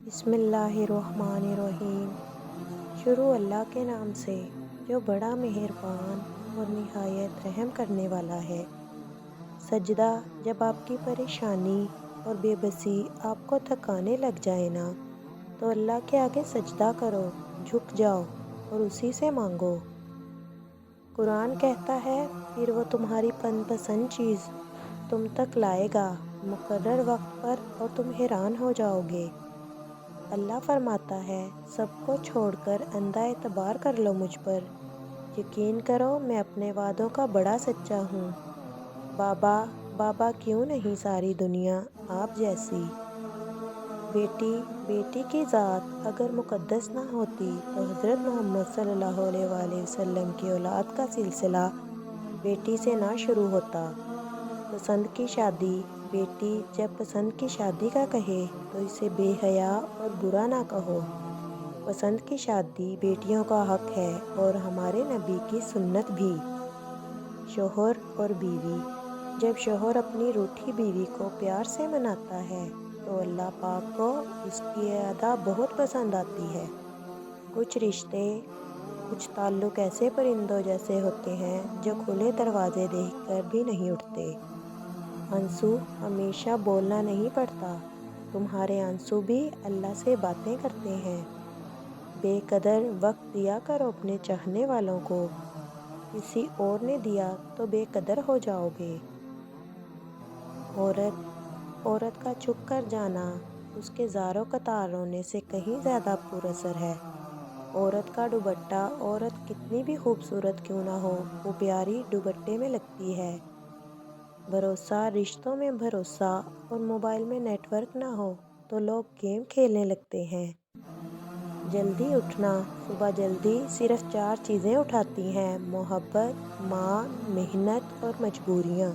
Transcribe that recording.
بسم اللہ الرحمن الرحیم۔ شروع اللہ کے نام سے جو بڑا مہربان اور نہایت رحم کرنے والا ہے۔ سجدہ، جب آپ کی پریشانی اور بے بسی آپ کو تھکانے لگ جائے نا تو اللہ کے آگے سجدہ کرو، جھک جاؤ اور اسی سے مانگو۔ قرآن کہتا ہے پھر وہ تمہاری پسند چیز تم تک لائے گا مقرر وقت پر اور تم حیران ہو جاؤ گے۔ اللہ فرماتا ہے سب کو چھوڑ کر اندھا اعتبار کر لو مجھ پر، یقین کرو میں اپنے وعدوں کا بڑا سچا ہوں۔ بابا بابا کیوں نہیں ساری دنیا آپ جیسی۔ بیٹی کی ذات اگر مقدس نہ ہوتی تو حضرت محمد صلی اللہ علیہ وآلہ وسلم کی اولاد کا سلسلہ بیٹی سے نہ شروع ہوتا۔ پسند کی شادی، بیٹی جب پسند کی شادی کا کہے تو اسے بے حیا اور برا نہ کہو۔ پسند کی شادی بیٹیوں کا حق ہے اور ہمارے نبی کی سنت بھی۔ شوہر اور بیوی، جب شوہر اپنی روٹھی بیوی کو پیار سے مناتا ہے تو اللہ پاک کو اس کی یہ ادا بہت پسند آتی ہے۔ کچھ رشتے، کچھ تعلق ایسے پرندوں جیسے ہوتے ہیں جو کھلے دروازے دیکھ کر بھی نہیں اٹھتے۔ آنسو ہمیشہ بولنا نہیں پڑتا، تمہارے آنسو بھی اللہ سے باتیں کرتے ہیں۔ بے قدر وقت دیا کرو اپنے چاہنے والوں کو، کسی اور نے دیا تو بے قدر ہو جاؤ گے۔ عورت کا چھپ کر جانا اس کے زاروں قطار رونے سے کہیں زیادہ پر اثر ہے۔ عورت کا دوپٹہ عورت کتنی بھی خوبصورت کیوں نہ ہو وہ پیاری دوپٹے میں لگتی ہے۔ بھروسہ، رشتوں میں بھروسہ اور موبائل میں نیٹ ورک نہ ہو تو لوگ گیم کھیلنے لگتے ہیں۔ جلدی اٹھنا، صبح جلدی صرف 4 چیزیں اٹھاتی ہیں: محبت، ماں، محنت اور مجبوریاں۔